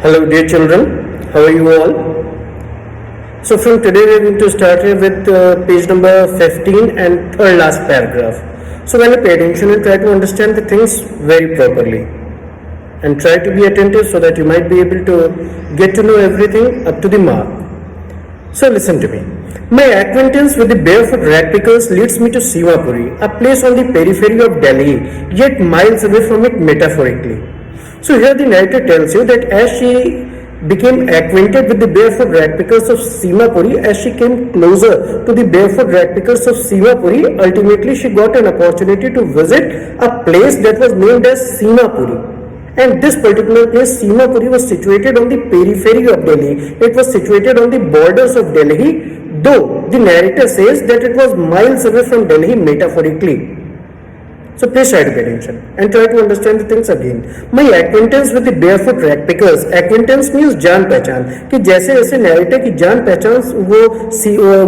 Hello dear children, how are you all? So from today we are going to start here with page number 15 and third last paragraph. So when you pay attention and try to understand the things very properly and try to be attentive so that you might be able to get to know everything up to the mark. So listen to me. My acquaintance with the barefoot rag pickers leads me to Simapuri, a place on the periphery of Delhi, yet miles away from it metaphorically. So here the narrator tells you that as she became acquainted with the barefoot rag pickers of Simapuri, as she came closer to the barefoot rag pickers of Simapuri, ultimately she got an opportunity to visit a place that was named as Simapuri. And this particular place, Simapuri, was situated on the periphery of Delhi. It was situated on the borders of Delhi, though the narrator says that it was miles away from Delhi metaphorically. So please try to pay attention and try to understand the things again. My acquaintance with the barefoot rag pickers, acquaintance means जान पहचान, कि जैसे जैसे narrator की जान पहचान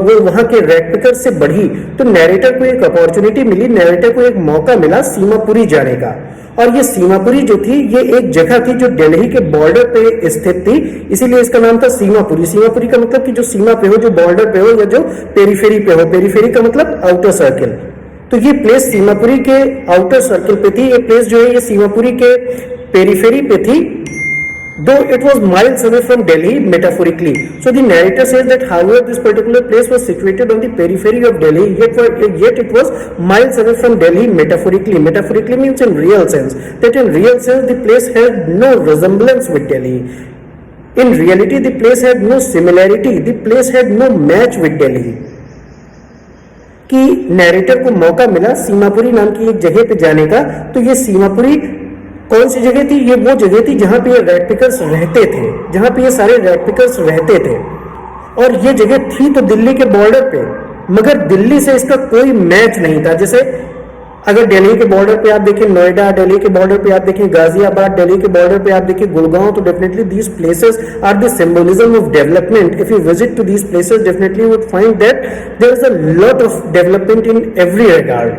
वो वहाँ के रैग पिकर से बढ़ी तो नैरेटर को एक अपॉर्चुनिटी मिली, नैरेटर को एक मौका मिला सीमापुरी जाने का। और ये सीमापुरी जो थी ये एक जगह थी जो दिल्ली के बॉर्डर पे स्थित थी, इसीलिए इसका नाम था सीमापुरी। सीमापुरी का मतलब कि जो सीमा पे हो, जो बॉर्डर पे हो या जो पेरीफेरी पे हो, पेरीफेरी का मतलब आउटर सर्किल। तो ये प्लेस सीमापुरी के आउटर सर्किल पे थी, ये प्लेस जो है ये सीमापुरी के पेरीफेरी पे थी, दो it was miles away from Delhi metaphorically. So the narrator says that however this particular place was situated on the periphery of Delhi, yet it was miles away from Delhi metaphorically. Metaphorically means in real sense, that in real sense the place had no resemblance with Delhi. In reality the place had no similarity, the place had no match with Delhi. कि narrator को मौका मिला सीमापुरी नाम की एक जगह पे जाने का, तो ये सीमापुरी कौन सी जगह थी? ये वो जगह थी जहां पे ये रैग पिकर्स रहते थे, जहां पे ये सारे रैग पिकर्स रहते थे। और ये जगह थी तो दिल्ली के बॉर्डर पे, मगर दिल्ली से इसका कोई मैच नहीं था। जैसे अगर दिल्ली के बॉर्डर पे आप देखें नोएडा, दिल्ली के बॉर्डर पे आप देखें गाजियाबाद, दिल्ली के बॉर्डर पे आप देखें गुड़गांव, तो definitely these places are the symbolism of development. If you visit to these places definitely you would find that there is a lot of development in every regard.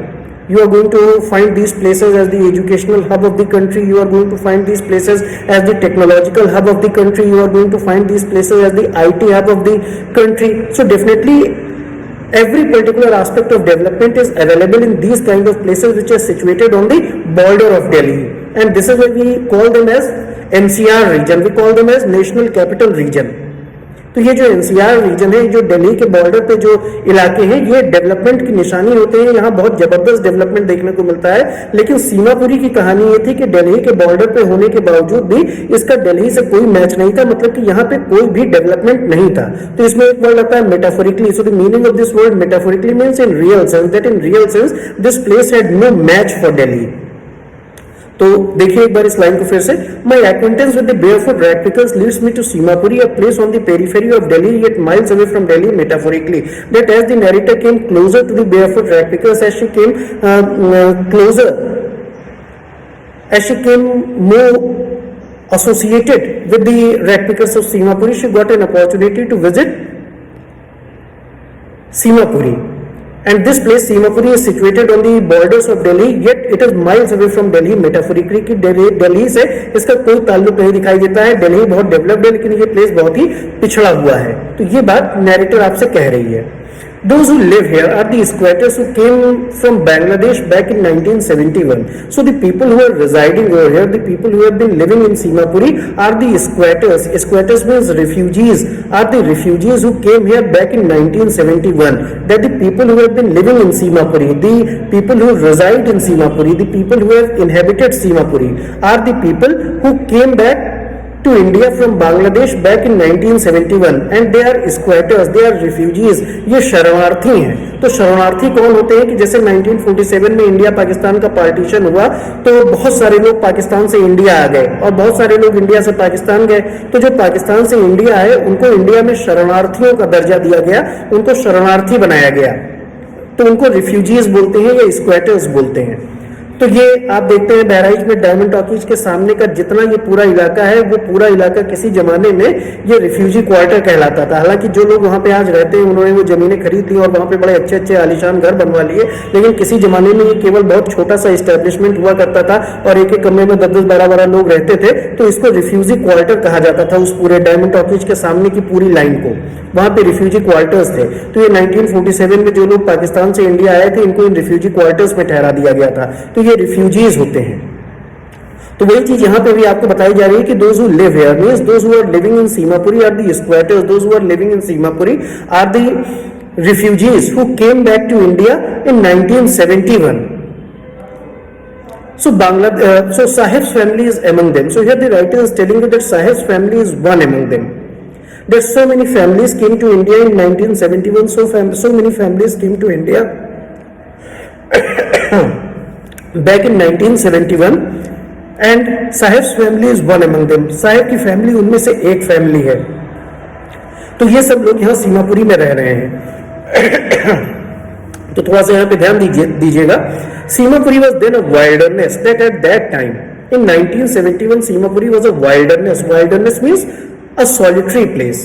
You are going to find these places as the educational hub of the country. You are going to find these places as the technological hub of the country. You are going to find these places as the IT hub of the country. So definitely every particular aspect of development is available in these kind of places which are situated on the border of Delhi. And this is why we call them as NCR region. We call them as National Capital Region. तो ये जो NCR region है, जो दिल्ली के border पे जो इलाके हैं, ये डेवलपमेंट की निशानी होते हैं। यहाँ बहुत जबरदस्त डेवलपमेंट देखने को मिलता है। लेकिन सीमापुरी की कहानी ये थी कि दिल्ली के बॉर्डर पे होने के बावजूद भी इसका दिल्ली से कोई मैच नहीं था, मतलब कि यहाँ पे कोई भी डेवलपमेंट नहीं था। तो इसमें एक वर्ड आता है metaphorically. So the meaning of this word metaphorically means in real sense, that in real sense this place had no match for Delhi. तो देखिए एक बार इस लाइन को फिर से, my acquaintance with the barefoot rag pickers leads me to Seemapuri, a place on the periphery of Delhi yet miles away from Delhi metaphorically, that as the narrator came closer to the barefoot rag pickers, as she came closer, as she came more associated with the rag pickers of Simapuri, she got an opportunity to visit Simapuri. And this place Simapuri is situated on the borders of Delhi, yet it is miles away from Delhi metaphorically, कि दिल्ली से इसका कोई ताल्लुक नहीं दिखाई देता है। दिल्ली बहुत डेवलप्ड है लेकिन ये प्लेस बहुत ही पिछड़ा हुआ है। तो ये बात नैरेटर आपसे कह रही है। Those who live here are the squatters who came from Bangladesh back in 1971. So the people who are residing over here, the people who have been living in Simapuri are the squatters. Squatters means refugees, are the refugees who came here back in 1971. That the people who have been living in Simapuri, the people who reside in Simapuri, the people who have inhabited Simapuri are the people who came back to India from Bangladesh back in 1971 and they are squatters, they are refugees. ये शरणार्थी हैं। तो शरणार्थी कौन होते हैं कि जैसे 1947 में इंडिया पाकिस्तान का पार्टीशन हुआ तो बहुत सारे लोग पाकिस्तान से इंडिया आ गए और बहुत सारे लोग इंडिया से पाकिस्तान गए। तो जो पाकिस्तान से इंडिया आए उनको इंडिया में शरणार्थियों का दर्जा दिया गया, उनको शरणार्थी बनाया गया, तो उनको रिफ्यूजीज बोलते हैं या स्क्वैटर्स बोलते हैं। तो ये आप देखते हैं बहराइच में डायमंड टॉकीज के सामने का जितना ये पूरा इलाका है, वो पूरा इलाका किसी जमाने में ये रिफ्यूजी क्वार्टर कहलाता था। हालांकि जो लोग वहां पे आज रहते हैं उन्होंने वो जमीनें खरीद ली और वहां पे बड़े अच्छे अच्छे आलीशान घर बनवा लिए, लेकिन किसी जमाने में ये केवल बहुत छोटा सा एस्टेब्लिशमेंट हुआ करता था और एक एक कमरे में 10-10, 12-12 लोग रहते थे। तो इसको रिफ्यूजी क्वार्टर कहा जाता था। उस पूरे डायमंड टॉकीज के सामने की पूरी लाइन को, वहां पे रिफ्यूजी क्वार्टर्स थे। तो ये 1947 में जो लोग पाकिस्तान से इंडिया आए थे, इनको इन रिफ्यूजी क्वार्टर्स में ठहरा दिया गया था। तो ये रिफ्यूजीज होते हैं। तो वही चीज यहां पे भी आपको बताई जा रही है कि those who live here means those who are living in Seemapuri are the squatters, those who are living in Seemapuri are the refugees who came back to India in 1971. So Sahib's family is among them. So here the writer is telling you that Sahib's family is one among them. That so many families came to India in 1971. So many families came to India back in 1971, and Sahib's family is one among them. Sahib की family उनमें से एक family है। तो ये सब लोग यहाँ सीमापुरी में रह रहे हैं। तो थोड़ा सा यहाँ पे ध्यान दीजिएगा। Seemapuri was then a wilderness that at that time in 1971 Seemapuri was a wilderness. Wilderness means a solitary place,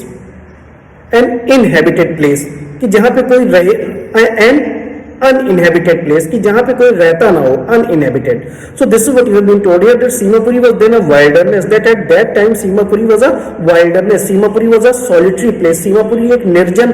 an inhabited place, कि जहां पे कोई रहे, and uninhabited place, कि जहां पे कोई रहता ना हो, uninhabited. So this is what you have been told here, that Simapuri was then a wilderness, that at that time Simapuri was a wilderness, Simapuri was a solitary place. Simapuri एक निर्जन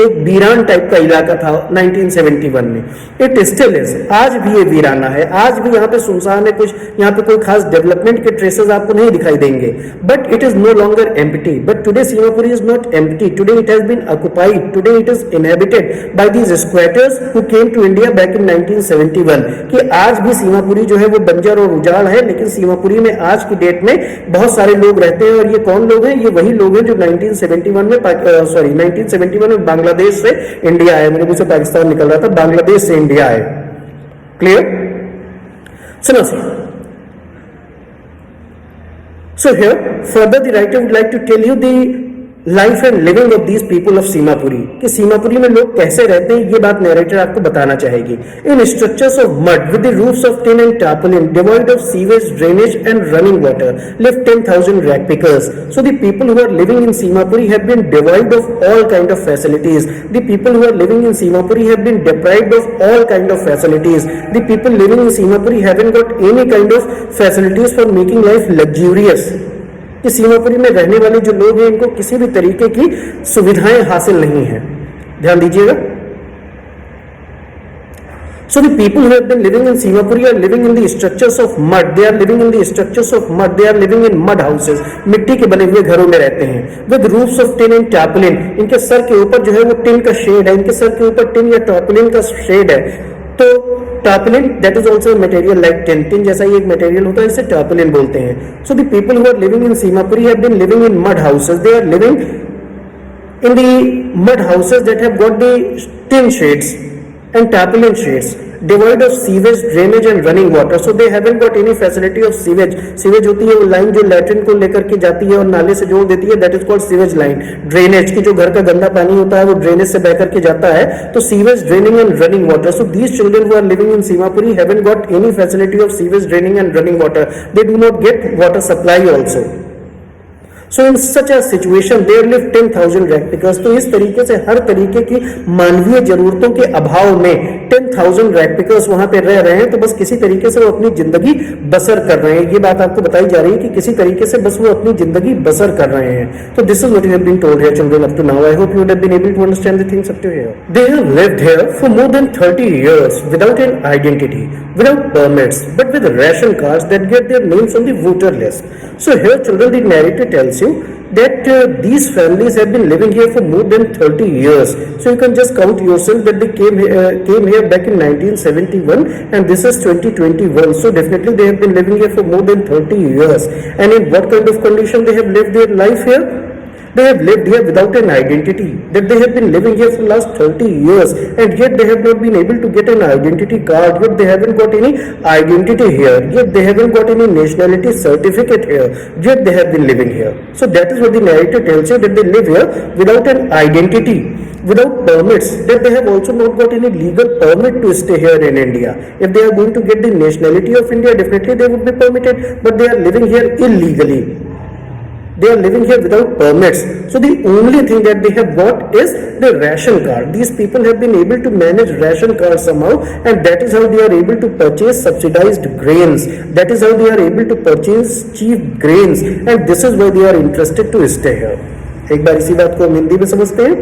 एक वीरान टाइप का इलाका था 1971 में. It still is, आज भी ये वीराना है, आज भी यहाँ पे सुनसान है, कुछ यहाँ पे कोई खास डेवलपमेंट के ट्रेसेस आपको नहीं दिखाई देंगे. But it is no longer empty. But today Simapuri is not empty. Today it has been occupied. Today it is inhabited by these squatters who came to India back in 1971. कि आज भी सीमापुरी जो है वो बंजर और उजाड़ है, लेकिन सीमापुरी में आज की डेट में बहुत सारे लोग रहते हैं। और ये कौन लोग हैं? ये वही लोग हैं जो 1971 में बांग्लादेश से इंडिया आए। मेरे मुंह से पाकिस्तान निकल रहा था, बांग्लादेश से इंडिया आए। क्लियर? सुनो sir. So here further the writer would like to tell you the life and living of these people of Seemapuri, कि सीमापुरी में लोग कैसे रहते हैं, ये बात नरेटर आपको बताना चाहेगी. In structures of mud with the roofs of tin and tarpaulin devoid of sewage, drainage and running water live 10,000 rag pickers. So the people who are living in Seemapuri have been divide of all kind of facilities. The people who are living in Seemapuri have been deprived of all kind of facilities. The people living in Seemapuri haven't got any kind of facilities for making life luxurious. कि सीमापुरी में रहने वाले जो लोग हैं इनको किसी भी तरीके की सुविधाएं हासिल नहीं है. ध्यान दीजिएगा. So the people who have been living in Simapuri are living in the structures of mud. They are living in the structures of mud. They are living in mud houses. मिट्टी के बने हुए घरों में रहते हैं. With roofs of tin and tarpaulin. इनके sir के ऊपर जो है वो टिन का शेड है. इनके सर के ऊपर टिन या टार्पोलिन का शेड है. तो टार्पोलिन that is also material like tin. Tin जैसा ही एक मटेरियल होता है, इसे टार्पोलिन बोलते हैं. So the people who are living in Seemapuri have been living in mud houses. They are living in the mud houses that have got the tin sheds and tarpaulin shades, devoid of sewage, drainage and running water. So they haven't got any facility of sewage. Sewage होती है वो line जो latrine को लेकर के जाती है और नाले से जोड़ देती है, that is called sewage line. Drainage की जो घर का गंदा पानी होता है वो ड्रेनेज से बह करके जाता है, तो sewage, draining and running water. So these children who are living in Simapuri haven't got any facility of sewage, draining and running water. They do not get water supply also. So in such a situation there live 10,000 rag pickers. तो इस तरीके से हर तरीके की मानवीय जरूरतों के अभाव में 10,000 रैग पिकर्स वहां पे रह रहे हैं. तो बस किसी तरीके से वो अपनी जिंदगी बसर कर रहे हैं. ये बात आपको बताई जा रही है कि किसी तरीके से बस वो अपनी जिंदगी बसर कर रहे हैं. तो this is what you have been told here children up to now. I hope you have been able to understand the things up to here. They have lived here for more than 30 years without an identity, without permits, but with ration cards that get their names on the voter list. So here children, the narrator tells you that these families have been living here for more than 30 years. So you can just count yourself that they came here back in 1971 and this is 2021. So definitely they have been living here for more than 30 years. And in what kind of condition they have lived their life here? They have lived here without an identity, that they have been living here for the last 30 years and yet they have not been able to get an identity card, yet they haven't got any identity here, yet they haven't got any nationality certificate here, yet they have been living here. So that is what the narrator tells you, that they live here without an identity. without permits, that they have also not got any legal permit to stay here in India. If they are going to get the nationality of India, definitely they would be permitted, but they are living here illegally. They are living here without permits. So the only thing that they have got is the ration card. These people have been able to manage ration card somehow, and that is how they are able to purchase subsidized grains. That is how they are able to purchase cheap grains, and this is why they are interested to stay here. एक बार इसी बात को हम हिंदी में समझते हैं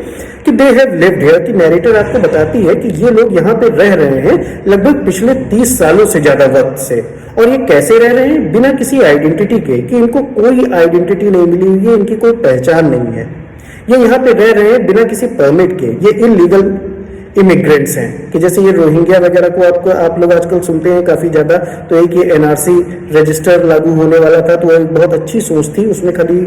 कि दे have lived here, कि नैरेटर आपको बताती है कि ये लोग यहाँ पे रह रहे हैं लगभग पिछले 30 सालों से ज्यादा वक्त से, और ये कैसे रह रहे हैं, बिना किसी आइडेंटिटी के, कि इनको कोई आइडेंटिटी नहीं मिली हुई है, इनकी कोई पहचान नहीं है, ये यहाँ पे रह रहे हैं बिना किसी परमिट के, ये इलीगल इमिग्रेंट्स हैं। कि जैसे ये रोहिंग्या वगैरह को आप लोग आजकल सुनते हैं काफी ज्यादा, तो एक ये एनआरसी रजिस्टर लागू होने वाला था, तो एक बहुत अच्छी सोच थी, उसमें खाली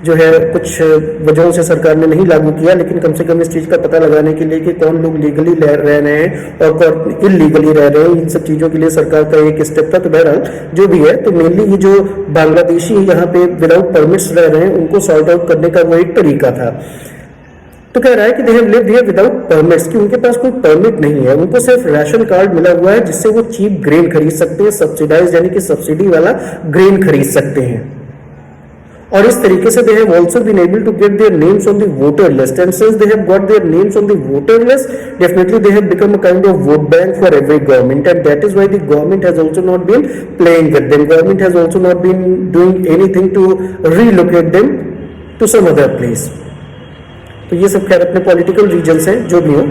जो है कुछ वजहों से सरकार ने नहीं लागू किया, लेकिन कम से कम इस चीज का पता लगाने के लिए कि कौन लोग लीगली रह रहे हैं और कौन इलीगली रह रहे हैं, इन सब चीजों के लिए सरकार का एक स्टेप था। तो बहरहाल जो भी है, तो मेनली ये जो बांग्लादेशी यहाँ पे विदाउट परमिट्स रह रहे हैं उनको सॉर्ट आउट करने का वो एक तरीका था। तो कह रहा है कि दे have lived here without permits, कि उनके पास कोई परमिट नहीं है, उनको सिर्फ राशन कार्ड मिला हुआ है जिससे वो चीप ग्रेन खरीद सकते हैं, सब्सिडाइज यानी कि सब्सिडी वाला ग्रेन खरीद सकते हैं। और इस तरीके से they have also been able to get their names on the voter list, and since they have got their names on the voter list, definitely they have become a kind of vote bank for every government, and that is why the government has also not been playing with them, government has also not been doing anything to relocate them to some other place. तो ये सब खैर अपने political regions हैं, जो भी हो।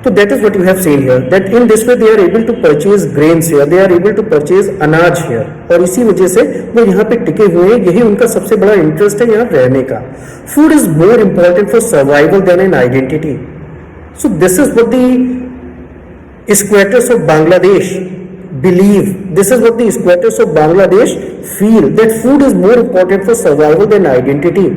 तो that is what you have seen here, that in this way they are able to purchase grains here, they are able to purchase अनाज हियर, और इसी वजह से वो यहाँ पे टिके हुए हैं, यही उनका सबसे बड़ा इंटरेस्ट है यहाँ रहने का। Food is more important for survival than an identity. So this is what the squatters of Bangladesh believe, this is what the squatters of Bangladesh feel, that food is more important for survival than identity.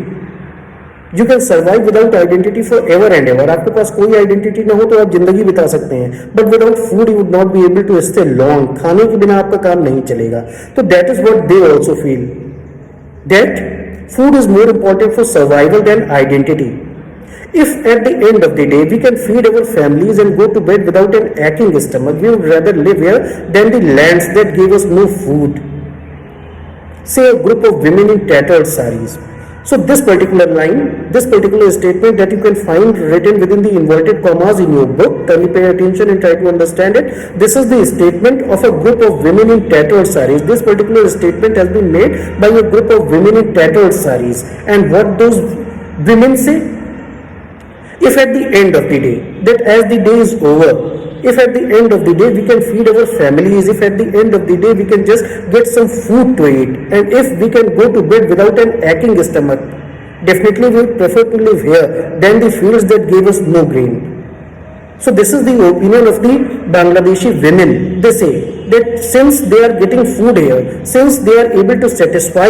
You can survive without identity for ever and ever. आपके पास कोई identity ना हो तो आप जिंदगी बिता सकते हैं, but without food you would not be able to stay long, खाने के बिना आपका काम नहीं चलेगा। तो that is what they also feel, that food is more important for survival than identity. If at the end of the day we can feed our families and go to bed without an aching stomach, we would rather live here than the lands that gave us no food. Say a group of women in tattered saris. So this particular line, this particular statement that you can find written within the inverted commas in your book, kindly pay attention and try to understand it. This is the statement of a group of women in tattered saris. This particular statement has been made by a group of women in tattered saris. And what those women say? If at the end of the day, that as the day is over, if at the end of the day we can feed our families, if at the end of the day we can just get some food to eat, and if we can go to bed without an aching stomach, definitely we prefer to live here than the fields that gave us no grain. So this is the opinion of the Bangladeshi women. They say that since they are getting food here, since they are able to satisfy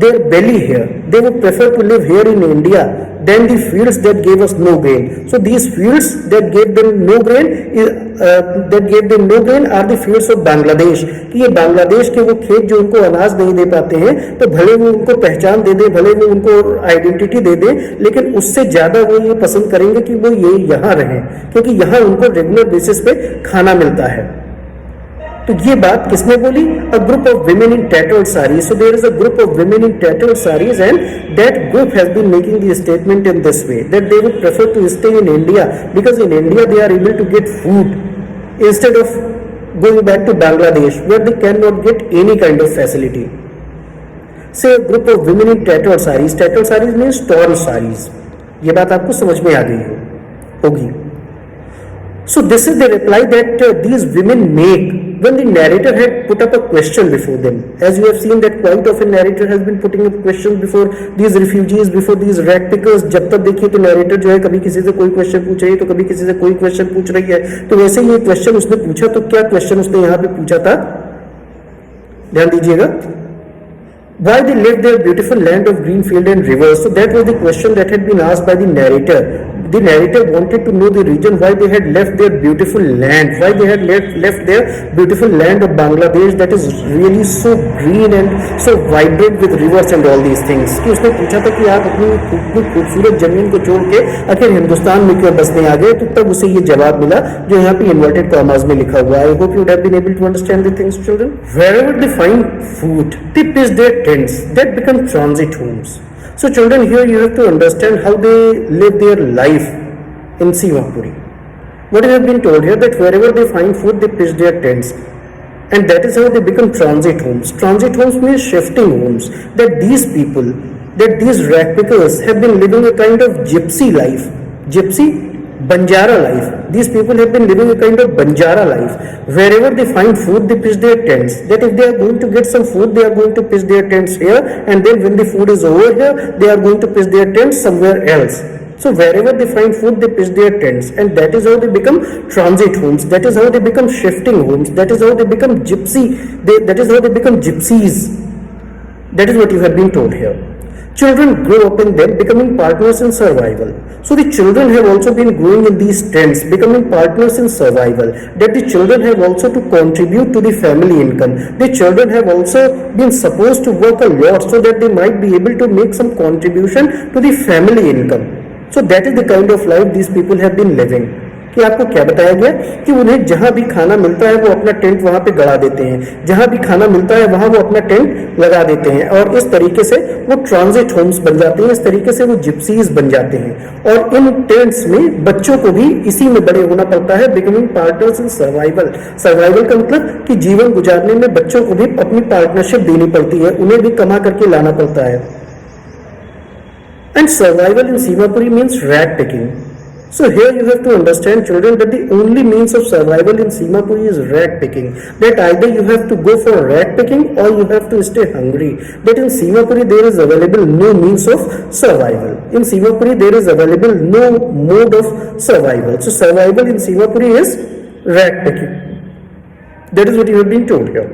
their belly here, they would prefer to live here in India than the fields that gave us no grain. So these fields that gave them no grain are the fields of Bangladesh. कि ये बांग्लादेश के वो खेत जो उनको अनाज नहीं दे पाते हैं, तो भले वो उनको पहचान दे दे, भले वो उनको आइडेंटिटी दे दे, लेकिन उससे ज्यादा वो ये पसंद करेंगे कि वो ये यहाँ रहें, क्योंकि यहाँ उनको रेगुलर बेसिस पे खाना मिलता है। तो ये बात किसने बोली? A group of women in tattered saris. So there is a group of women in tattered saris and that group has been making the statement in this way that they would prefer to stay in India because in India they are able to get food instead of going back to Bangladesh where they can not get any kind of facility. Say a group of women in tattered saris, tattered saris means torn saris. ये बात आपको समझ में आ गई होगी। So this is the reply that these women make when the narrator had put up a question before them. As you have seen that quite often narrator has been putting up questions before these refugees, before these rat pickers. जब तक देखिए तो narrator जो है कभी किसी से कोई क्वेश्चन पूछ रही है तो कभी किसी से कोई क्वेश्चन पूछ रही है। तो वैसे ही ये क्वेश्चन उसने पूछा, तो क्या क्वेश्चन उसने यहाँ पे पूछा था, ध्यान दीजिएगा। Why they left their beautiful land of green field and rivers? So that was the question that had been asked by the narrator. the narrator wanted to know the reason why they had left their beautiful land, why they had left their beautiful land of Bangladesh that is really so green and so vibrant with rivers and all these things. कि उसने पूछा था कि आप अपनी खूबसूरत जमीन को छोड़ के आखिर हिंदुस्तान में क्यों बसने आ गए, तो तब उसे ये जवाब मिला जो यहाँ पे इन्वर्टेड कॉमास में लिखा हुआ है. I hope you have been able to understand the things children. Wherever they find food, they pitch their tents that become transit homes. So children, here you have to understand how they live their life in Simapuri. What has been told here, that wherever they find food, they pitch their tents. And that is how they become transit homes. Transit homes means shifting homes. That these people, that these rag pickers have been living a kind of gypsy life. Gypsy? Banjara life. These people have been living a kind of Banjara life. Wherever they find food, they pitch their tents. That if they are going to get some food, they are going to pitch their tents here, and then when the food is over here, they are going to pitch their tents somewhere else. So wherever they find food, they pitch their tents, and that is how they become transit homes. That is how they become shifting homes. That is how they become gypsy. That is how they become gypsies. That is what you have been told here. Children grow up in them, becoming partners in survival. So the children have also been growing in these tents, becoming partners in survival. That the children have also to contribute to the family income. The children have also been supposed to work a lot so that they might be able to make some contribution to the family income. So that is the kind of life these people have been living. कि आपको क्या बताया गया कि उन्हें जहां भी खाना मिलता है वो अपना टेंट वहां पे गड़ा देते हैं, जहां भी खाना मिलता है वहां वो अपना टेंट लगा देते हैं, और इस तरीके से वो ट्रांजिट होम्स बन जाते हैं, इस तरीके से वो जिप्सीज बन जाते हैं. और इन टेंट्स में बच्चों को भी इसी में बड़े होना पड़ता है, becoming partners in survival. Survival का मतलब कि जीवन गुजारने में बच्चों को भी अपनी पार्टनरशिप देनी पड़ती है, उन्हें भी कमा करके लाना पड़ता है. And survival in Seemapuri means rag picking. So here you have to understand, children, that the only means of survival in Simapuri is rag picking. That either you have to go for rag picking or you have to stay hungry. But in Simapuri there is available no means of survival. In Simapuri there is available no mode of survival. So survival in Simapuri is rag picking. That is what you have been told here.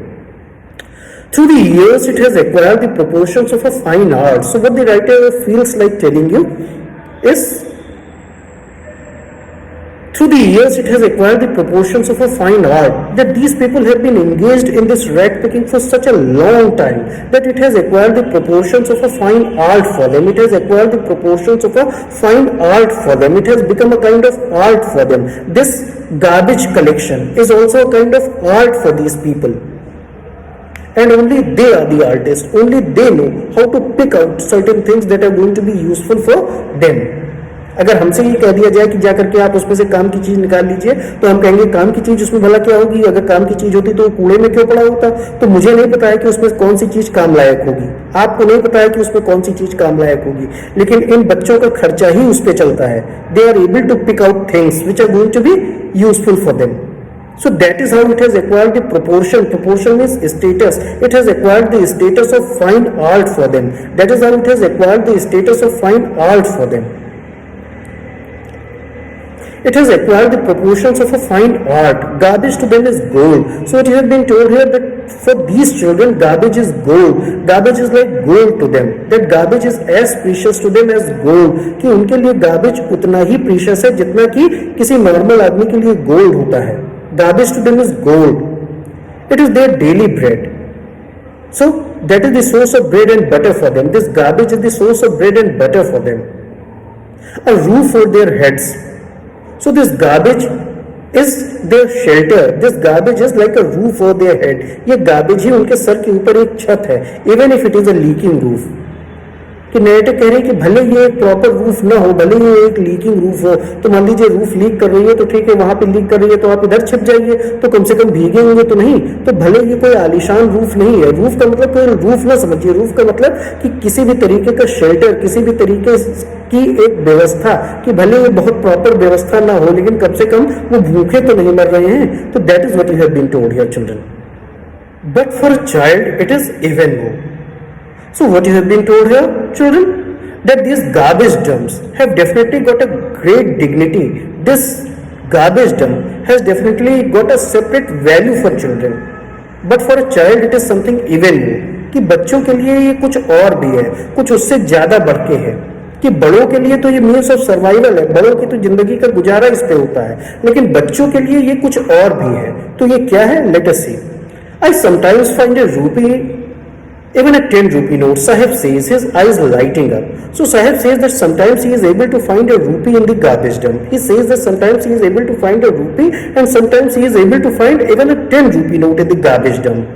Through the years it has acquired the proportions of a fine art. So what the writer feels like telling you is, through the years it has acquired the proportions of a fine art, that these people have been engaged in this rag picking for such a long time that it has acquired the proportions of a fine art for them. It has acquired the proportions of a fine art for them. It has become a kind of art for them. This garbage collection is also a kind of art for these people. And only they are the artists. Only they know how to pick out certain things that are going to be useful for them. अगर हमसे ये कह दिया जाए कि जा करके आप उसमें से काम की चीज निकाल लीजिए, तो हम कहेंगे काम की चीज उसमें भला क्या होगी, अगर काम की चीज होती तो कूड़े में क्यों पड़ा होता. तो मुझे नहीं पता है कि उसमें कौन सी चीज काम लायक होगी, आपको नहीं पता है कि उसमें कौन सी चीज काम लायक होगी, लेकिन इन बच्चों का खर्चा ही उस पर चलता है. They are able to pick out things which are going to be useful for them. So that is how it has acquired the proportion. Proportion is status. It has acquired the status of fine art for them. That is how it has acquired the status of fine art for them. It has acquired the proportions of a fine art. Garbage to them is gold. So it has been told here that for these children, garbage is gold. Garbage is like gold to them. That garbage is as precious to them as gold. कि उनके लिए garbage उतना ही precious है जितना कि किसी normal आदमी के लिए gold होता है. Garbage to them is gold. It is their daily bread. So that is the source of bread and butter for them. This garbage is the source of bread and butter for them. A roof for their heads. So this garbage is their shelter. This garbage is like a roof over their head. ये garbage ही उनके sir के ऊपर एक छत है. Even if it is a leaking roof. कि narrator कह रहे हैं कि भले ये एक प्रॉपर रूफ ना हो, भले ये एक लीकिंग रूफ हो, तो मान लीजिए रूफ लीक कर रही है तो ठीक है, वहां पे लीक कर रही है तो आप इधर छिप जाइए, तो कम से कम भीगेंगे तो नहीं. तो भले ये कोई आलीशान रूफ नहीं है. रूफ का मतलब कोई रूफ ना समझिए. रूफ का मतलब कि किसी भी तरीके का शेल्टर, किसी भी तरीके की एक व्यवस्था, कि भले ये बहुत प्रॉपर व्यवस्था ना हो लेकिन कम से कम वो भूखे तो नहीं मर रहे हैं. तो that is what you have been told here children. But for a child it is even more. So what you have been told here, children, that these garbage dumps have definitely got a great dignity. This garbage dump has definitely got a separate value for children. But for a child it is something even more. कि बच्चों के लिए ये कुछ और भी है, कुछ उससे ज्यादा बढ़ के है. कि बड़ों के लिए तो ये मीन्स ऑफ सर्वाइवल है, बड़ों की तो जिंदगी का गुजारा इस पे होता है, लेकिन बच्चों के लिए ये कुछ और भी है। तो ये क्या है? Let us see. I sometimes find a rupee, even a 10 rupee note. Sahib says, his eyes lighting up. So Sahib says that sometimes he is able to find a rupee in the garbage dump. He says that sometimes he is able to find a rupee and sometimes he is able to find even a 10 rupee note in the garbage dump.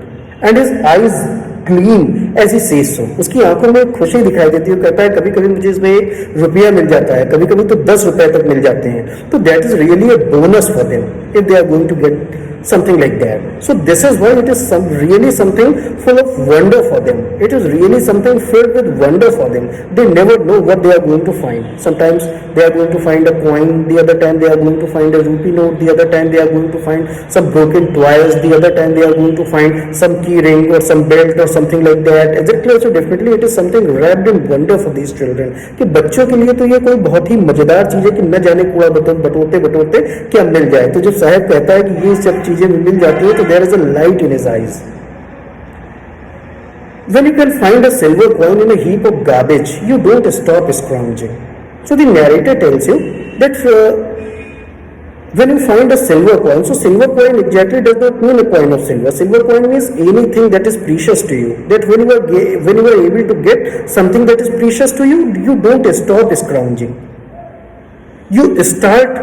And his eyes gleam as he says so. उसकी आंखों में खुशी दिखाई देती है, कहता है कभी कभी मुझे इसमें 1 रुपया मिल जाता है, कभी कभी तो 10 रुपए तक मिल जाते हैं। तो that is really a bonus for them if they are going to get something like that. So this is why it is really something full of wonder for them. It is really something filled with wonder for them. They never know what they are going to find. Sometimes they are going to find a coin, the other time they are going to find a rupee note, the other time they are going to find some broken toys, the other time they are going to find some key ring or some belt or something like that. Exactly. So definitely it is something wrapped in wonder for these children. कि बच्चों के लिए तो ये कोई बहुत ही मजेदार चीज है कि न जाने कूड़ा बटोरते बटोरते क्या मिल जाए। तो जब साहब कहता है कि ये सब चीजें मिल जाती है तो there is a light in his eyes. When you can find a silver coin in a heap of garbage, you don't stop scrounging. So the narrator tells you that when you find a silver coin, so silver coin exactly does not mean a coin of silver. Silver coin means anything that is precious to you. That when you are able to get something that is precious to you, you don't stop scrounging. You start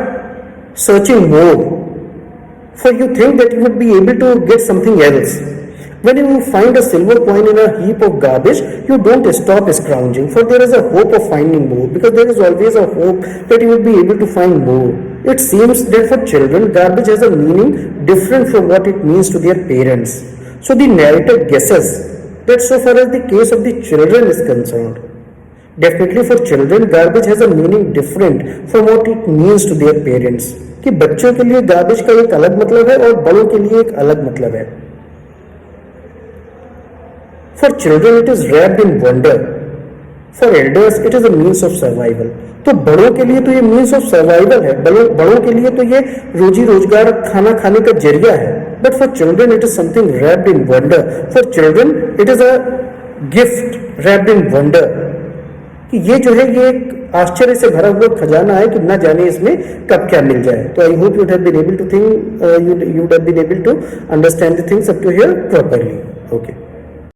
searching more. For you think that you would be able to get something else. When you find a silver coin in a heap of garbage, you don't stop scrounging, for there is a hope of finding more, because there is always a hope that you will be able to find more. It seems that for children, garbage has a meaning different from what it means to their parents. So the narrator guesses that so far as the case of the children is concerned, definitely for children, garbage has a meaning different from what it means to their parents. कि बच्चों के लिए garbage का एक अलग मतलब है और बड़ों के लिए एक अलग मतलब है। For children it is wrapped in wonder, for elders it is a means of survival. तो बड़ों के लिए तो ये मीन्स ऑफ सर्वाइवल है, बड़ों के लिए तो ये रोजी रोजगार खाना खाने का जरिया है। But for children it is something wrapped in wonder, for children it is a gift wrapped in wonder. कि ये जो है ये एक आश्चर्य से भरा हुआ खजाना है कि न जाने इसमें कब क्या मिल जाए। तो I hope you have been able to think, you have been able to understand the things up to here properly. Okay.